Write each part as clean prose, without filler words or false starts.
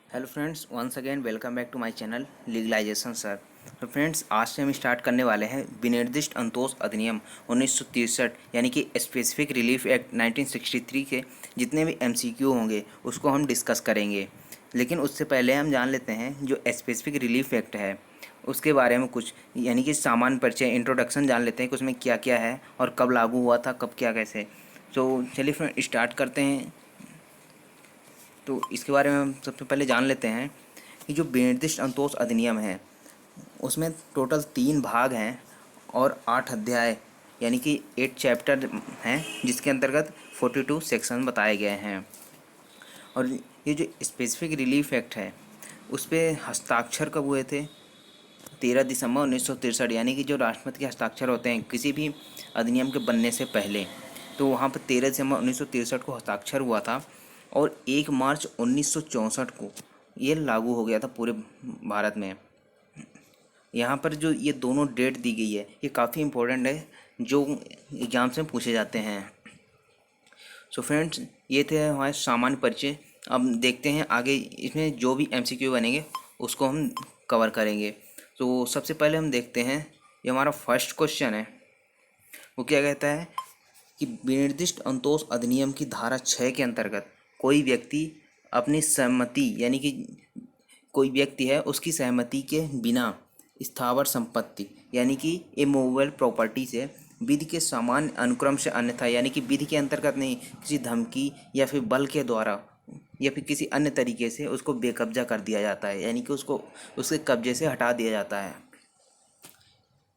Hello friends, once again welcome back to my channel legalisation sir. तो friends, आज से हम स्टार्ट करने वाले हैं विनिर्दिष्ट अंतोष अधिनियम 1963 यानी कि स्पेसिफिक रिलीफ एक्ट 1963 के जितने भी एमसीक्यू होंगे उसको हम डिस्कस करेंगे। लेकिन उससे पहले हम जान लेते हैं जो स्पेसिफिक रिलीफ एक्ट है उसके बारे में कुछ, यानी कि सामान्य परिचय इंट्रोडक्शन जान लेते हैं कि उसमें क्या क्या है और कब लागू हुआ था, कब क्या कैसे। तो चलिए फ्रेंड स्टार्ट करते हैं। तो इसके बारे में हम सबसे पहले जान लेते हैं कि जो विनिर्दिष्ट अंतोष अधिनियम है उसमें टोटल 3 भाग हैं और 8 अध्याय यानी कि 8 चैप्टर हैं, जिसके अंतर्गत 42 सेक्शन बताए गए हैं। और ये जो स्पेसिफिक रिलीफ एक्ट है उस पर हस्ताक्षर कब हुए थे? 13 दिसंबर 1963, यानी कि जो राष्ट्रपति के हस्ताक्षर होते हैं किसी भी अधिनियम के बनने से पहले, तो वहाँ पर 13 दिसंबर 1963 को हस्ताक्षर हुआ था और 1 मार्च 1964 को ये लागू हो गया था पूरे भारत में। यहाँ पर जो ये दोनों डेट दी गई है ये काफ़ी इम्पोर्टेंट है, जो एग्जाम्स में पूछे जाते हैं। सो फ्रेंड्स, ये थे हमारे सामान्य परिचय। अब देखते हैं आगे इसमें जो भी एमसीक्यू बनेंगे उसको हम कवर करेंगे। तो सबसे पहले हम देखते हैं, ये हमारा फर्स्ट क्वेश्चन है, वो क्या कहता है कि विनिर्दिष्ट अंतोष अधिनियम की धारा 6 के अंतर्गत कोई व्यक्ति अपनी सहमति, यानी कि कोई व्यक्ति है उसकी सहमति के बिना स्थावर संपत्ति यानी कि इमूवेबल प्रॉपर्टी से विधि के सामान्य अनुक्रम से अन्यथा, यानी कि विधि के अंतर्गत नहीं, किसी धमकी या फिर बल के द्वारा या फिर किसी अन्य तरीके से उसको बेकब्जा कर दिया जाता है, यानी कि उसको उसके कब्जे से हटा दिया जाता है।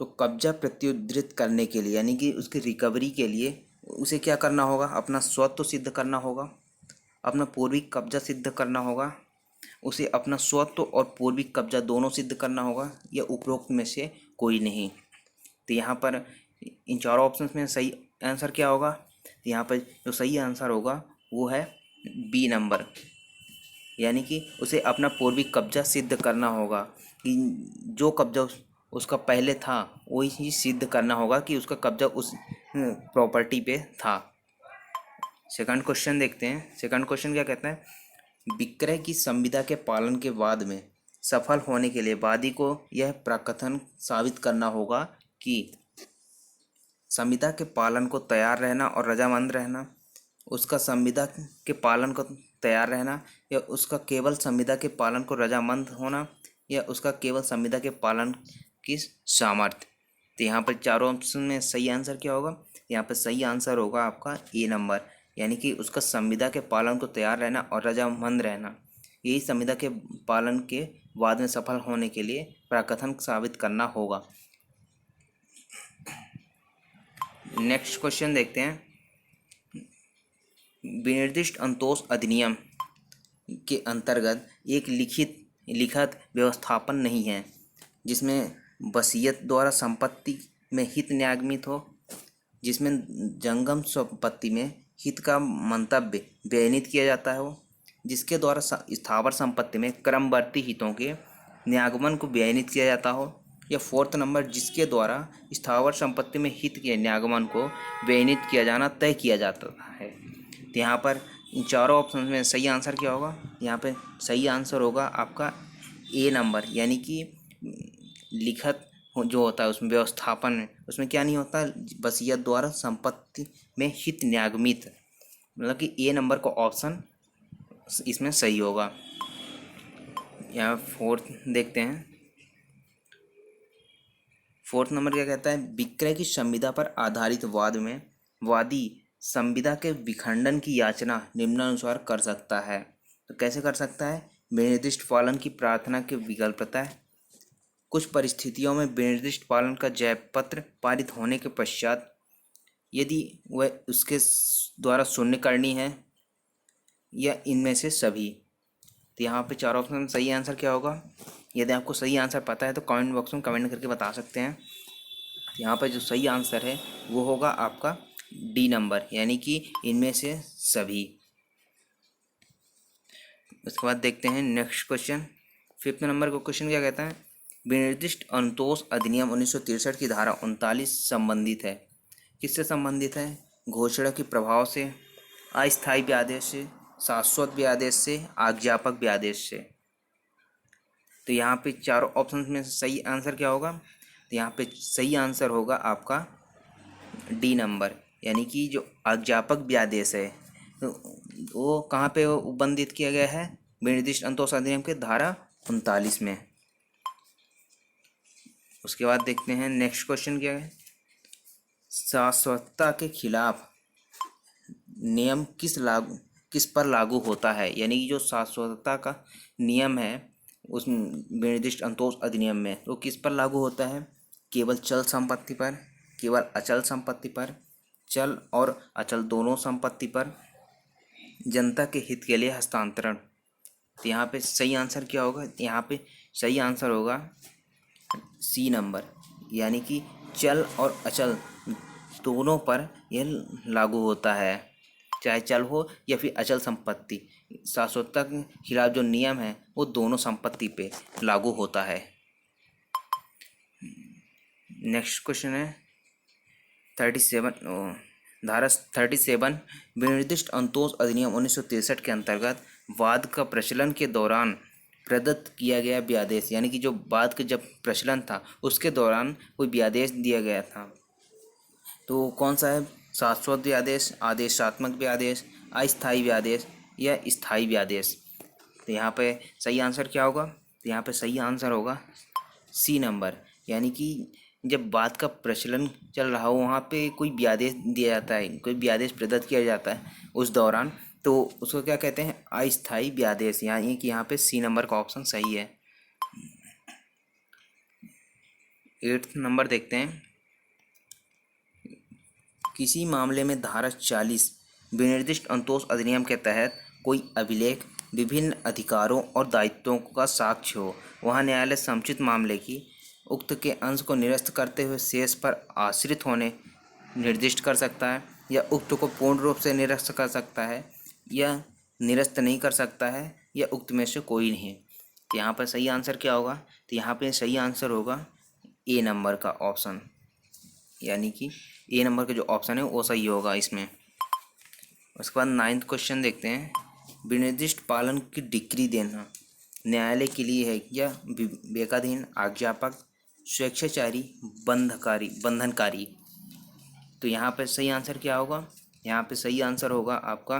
तो कब्जा प्रत्युद्धृत करने के लिए, यानी कि उसकी रिकवरी के लिए उसे क्या करना होगा? अपना स्वत्व सिद्ध करना होगा, अपना पूर्विक कब्जा सिद्ध करना होगा, उसे अपना स्वत्व और पूर्विक कब्जा दोनों सिद्ध करना होगा, या उपरोक्त में से कोई नहीं। तो यहाँ पर इन चारों ऑप्शंस में सही आंसर क्या होगा? तो यहाँ पर जो सही आंसर होगा वो है बी नंबर, यानी कि उसे अपना पूर्विक कब्जा सिद्ध करना होगा कि जो कब्जा उसका पहले था वही चीज़ सिद्ध करना होगा कि उसका कब्जा उस प्रॉपर्टी पे था। सेकंड क्वेश्चन देखते हैं। सेकंड क्वेश्चन क्या कहता है? विक्रय की संविदा के पालन के बाद में सफल होने के लिए वादी को यह प्रकथन साबित करना होगा कि संविदा के पालन को तैयार रहना और रजामंद रहना, उसका संविदा के पालन को तैयार रहना, या उसका केवल संविदा के पालन को रजामंद होना, या उसका केवल संविदा के पालन की सामर्थ्य। तो यहाँ पर चारों ऑप्शन में सही आंसर क्या होगा? यहाँ पर सही आंसर होगा आपका ए नंबर, यानी कि उसका संविदा के पालन को तैयार रहना और रजामंद रहना, यही संविदा के पालन के बाद में सफल होने के लिए प्रकथन साबित करना होगा। नेक्स्ट क्वेश्चन देखते हैं। विनिर्दिष्ट अंतोष अधिनियम के अंतर्गत एक लिखित व्यवस्थापन नहीं है जिसमें वसीयत द्वारा संपत्ति में हित न्यागमित हो, जिसमें जंगम संपत्ति में हित का मंतव्य व्ययनित किया जाता हो, जिसके द्वारा स्थावर संपत्ति में क्रमवर्ती हितों के न्यागमन को व्ययनित किया जाता हो, या फोर्थ नंबर जिसके द्वारा स्थावर संपत्ति में हित के न्यागमन को व्ययनित किया जाना तय किया जाता है। तो यहाँ पर इन चारों ऑप्शन में सही आंसर क्या होगा? यहाँ पे सही आंसर होगा आपका ए नंबर, यानी कि लिखित जो होता है उसमें व्यवस्थापन में उसमें क्या नहीं होता? वसीयत द्वारा संपत्ति में हित न्यागमित, मतलब कि ए नंबर का ऑप्शन इसमें सही होगा। यहाँ फोर्थ देखते हैं। फोर्थ नंबर क्या कहता है? विक्रय की संविदा पर आधारित वाद में वादी संविदा के विखंडन की याचना निम्नानुसार कर सकता है। तो कैसे कर सकता है? विनिर्दिष्ट पालन की प्रार्थना के विकल्पता है, कुछ परिस्थितियों में विनिर्दिष्ट पालन का जयपत्र पारित होने के पश्चात यदि वह उसके द्वारा शून्य करनी है, या इनमें से सभी। तो यहाँ पे चार ऑप्शन में सही आंसर क्या होगा? यदि आपको सही आंसर पता है तो कमेंट बॉक्स में कमेंट करके बता सकते हैं। यहाँ पर जो सही आंसर है वो होगा आपका डी नंबर, यानी कि इनमें से सभी। उसके बाद देखते हैं नेक्स्ट क्वेश्चन। फिफ्थ नंबर का क्वेश्चन क्या कहता है? विनिर्दिष्ट अंतोष अधिनियम 1963 की धारा 39 संबंधित है। किससे संबंधित है? घोषणा के प्रभाव से, अस्थायी व्यादेश से, शाश्वत व्यादेश से, आज्ञापक व्यादेश से। तो यहाँ पे चारों ऑप्शन में से सही आंसर क्या होगा? तो यहाँ पे सही आंसर होगा आपका डी नंबर, यानी कि जो अज्ञापक व्यादेश है तो वो कहाँ पे उल्लिखित किया गया है? विनिर्दिष्ट अंतोष अधिनियम के धारा 39 में। उसके बाद देखते हैं नेक्स्ट क्वेश्चन क्या है। शाश्वतता के खिलाफ नियम किस पर लागू होता है? यानी कि जो शाश्वतता का नियम है उस विनिर्दिष्ट अंतोष अधिनियम में वो किस पर लागू होता है? केवल चल संपत्ति पर, केवल अचल संपत्ति पर, चल और अचल दोनों संपत्ति पर, जनता के हित के लिए हस्तांतरण। तो यहाँ पे सही आंसर क्या होगा? यहाँ पे सही आंसर होगा सी नंबर, यानी कि चल और अचल दोनों पर यह लागू होता है, चाहे चल हो या फिर अचल संपत्ति। शाश्वतता के खिलाफ जो नियम है वो दोनों संपत्ति पे लागू होता है। नेक्स्ट क्वेश्चन है 37 धारा 37 विनिर्दिष्ट अंतोष अधिनियम 1963 के अंतर्गत वाद का प्रचलन के दौरान प्रदत्त किया गया व्यादेश, यानी कि जो वाद का जब प्रचलन था उसके दौरान कोई व्यादेश दिया गया था तो कौन सा है? शाश्वत व्यादेश, आदेशात्मक व्यादेश, अस्थायी व्यादेश या स्थायी व्यादेश। तो यहाँ पे सही आंसर क्या होगा? तो यहाँ पे सही आंसर होगा सी नंबर, यानी कि जब बात का प्रचलन चल रहा हो वहाँ पे कोई व्यादेश दिया जाता है, कोई व्यादेश प्रदत्त किया जाता है उस दौरान, तो उसको क्या कहते हैं? अस्थायी व्यादेश। यानी कि यहाँ पे सी नंबर का ऑप्शन सही है। 8th नंबर देखते हैं। किसी मामले में धारा 40 विनिर्दिष्ट अंतोष अधिनियम के तहत कोई अभिलेख विभिन्न अधिकारों और दायित्वों का साक्ष्य हो, वहाँ न्यायालय समुचित मामले की उक्त के अंश को निरस्त करते हुए शेष पर आश्रित होने निर्दिष्ट कर सकता है, या उक्त को पूर्ण रूप से निरस्त कर सकता है, या निरस्त नहीं कर सकता है, या उक्त में से कोई नहीं। तो यहाँ पर सही आंसर क्या होगा? तो यहाँ पे सही आंसर होगा ए नंबर का ऑप्शन, यानी कि ए नंबर का जो ऑप्शन है वो सही होगा इसमें। उसके बाद 9th क्वेश्चन देखते हैं। विनिर्दिष्ट पालन की डिक्री देना न्यायालय के लिए है या विवेकाधीन, आज्ञापक, स्वेच्छाचारी, बंधनकारी? तो यहाँ पे सही आंसर क्या होगा? यहाँ पे सही आंसर होगा आपका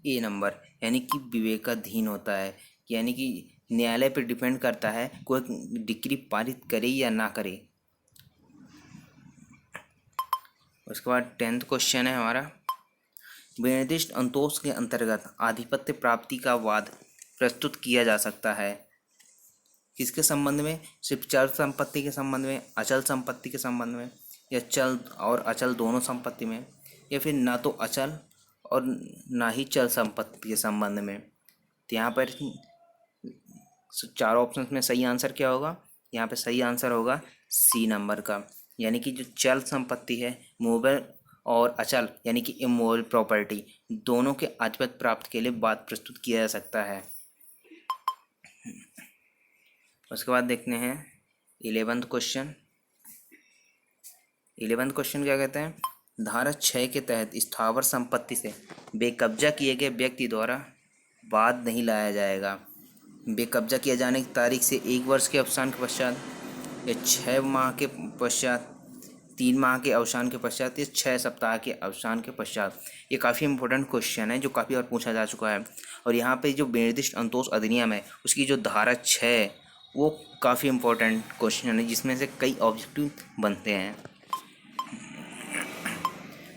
ए नंबर, यानी कि विवेकाधीन होता है, यानी कि न्यायालय पर डिपेंड करता है कोई डिक्री पारित करे या ना करे। उसके बाद 10th क्वेश्चन है हमारा। विनिर्दिष्ट अंतोष के अंतर्गत आधिपत्य प्राप्ति का वाद प्रस्तुत किया जा सकता है किसके संबंध में? सिर्फ चल संपत्ति के संबंध में, अचल संपत्ति के संबंध में, या चल और अचल दोनों संपत्ति में, या फिर ना तो अचल और ना ही चल संपत्ति के संबंध में? तो यहाँ पर चारों ऑप्शन में सही आंसर क्या होगा? यहाँ पे सही आंसर होगा सी नंबर का, यानी कि जो चल संपत्ति है, मूवेबल और अचल यानी कि इमूवेबल प्रॉपर्टी, दोनों के आधिपत्य प्राप्त के लिए वाद प्रस्तुत किया जा सकता है। उसके बाद देखते हैं 11th क्वेश्चन। 11th क्वेश्चन क्या कहते हैं? धारा 6 के तहत स्थावर संपत्ति से बेकब्जा किए गए व्यक्ति द्वारा वाद नहीं लाया जाएगा। बेकब्जा किए जाने की तारीख से 1 वर्ष के अवसान के पश्चात, या 6 माह के पश्चात, 3 माह के अवसान के पश्चात, या 6 सप्ताह के अवसान के पश्चात। ये काफ़ी इंपॉर्टेंट क्वेश्चन है जो काफ़ी बार पूछा जा चुका है। और यहाँ पे जो विनिर्दिष्ट अंतोष अधिनियम है उसकी जो धारा 6 है वो काफ़ी इंपॉर्टेंट क्वेश्चन है जिसमें से कई ऑब्जेक्टिव बनते हैं।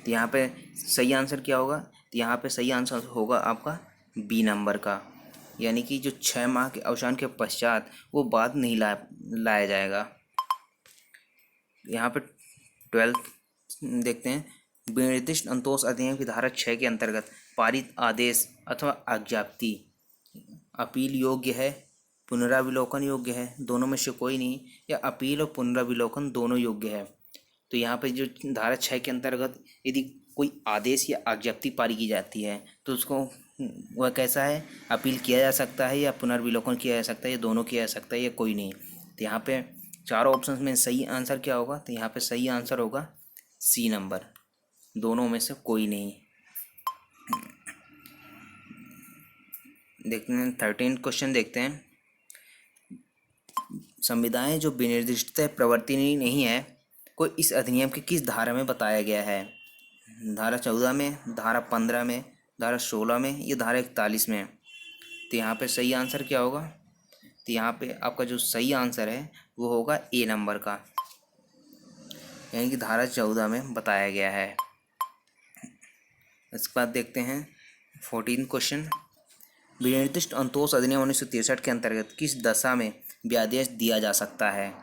तो यहाँ पे सही आंसर क्या होगा? तो यहाँ पे सही आंसर होगा आपका बी नंबर का, यानी कि जो 6 माह के अवसान के पश्चात वो वाद नहीं लाया जाएगा। यहाँ पे 12th देखते हैं। विनिर्दिष्ट अंतोष अधिनियम की धारा 6 के अंतर्गत पारित आदेश अथवा आज्ञप्ति अपील योग्य है, पुनराविलोकन योग्य है, दोनों में से कोई नहीं, या अपील और पुनराविलोकन दोनों योग्य है। तो यहाँ पे जो धारा 6 के अंतर्गत यदि कोई आदेश या आज्ञप्ति पारित की जाती है तो उसको वह कैसा है? अपील किया जा सकता है, या पुनर्विलोकन किया जा सकता है, या दोनों किया जा सकता है, या कोई नहीं। तो यहाँ पे चारों ऑप्शंस में सही आंसर क्या होगा? तो यहाँ पे सही आंसर होगा सी नंबर, दोनों में से कोई नहीं। देखते हैं 13th क्वेश्चन देखते हैं। संविदाएं जो विनिर्दिष्टतः प्रवर्तनीय नहीं है को इस अधिनियम के किस धारा में बताया गया है? धारा 14 में, धारा 15 में, धारा 16 में, या धारा 41 में? तो यहाँ पे सही आंसर क्या होगा? तो यहाँ पे आपका जो सही आंसर है वो होगा ए नंबर का, यानी कि धारा 14 में बताया गया है। इसके बाद देखते हैं 14 क्वेश्चन। विनिर्दिष्ट अंतोष अधिनियम 1963 के अंतर्गत किस दशा में व्यादेश दिया जा सकता है?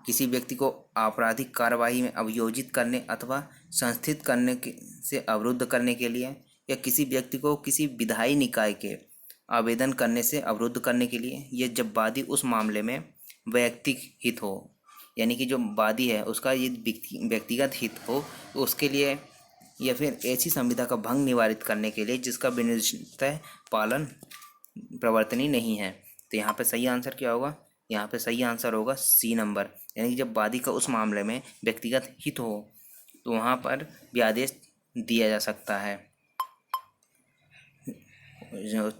किसी व्यक्ति को आपराधिक कार्यवाही में अभियोजित करने अथवा संस्थित करने से अवरुद्ध करने के लिए, या किसी व्यक्ति को किसी विधायी निकाय के आवेदन करने से अवरुद्ध करने के लिए, या जब वादी उस मामले में वैयक्तिक हित हो, यानी कि जो वादी है उसका ये व्यक्तिगत हित हो तो उसके लिए, या फिर ऐसी संविधा का भंग निवारित करने के लिए जिसका विनिर्दिष्टतः पालन प्रवर्तनीय नहीं है। तो यहाँ पे सही आंसर क्या होगा? यहाँ पे सही आंसर होगा सी नंबर, यानी कि जब वादी का उस मामले में व्यक्तिगत हित हो तो वहाँ पर व्यादेश दिया जा सकता है।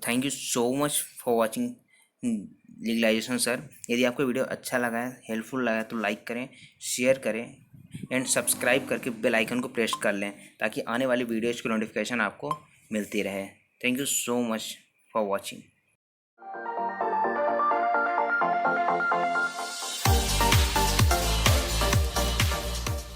Thank you so much for watching legalisation sir. यदि आपको वीडियो अच्छा लगा है, हेल्पफुल लगा है तो लाइक करें, शेयर करें एंड सब्सक्राइब करके बेल आइकन को प्रेस कर लें ताकि आने वाली वीडियोज़ की नोटिफिकेशन आपको मिलती रहे। Thank you so much for watching.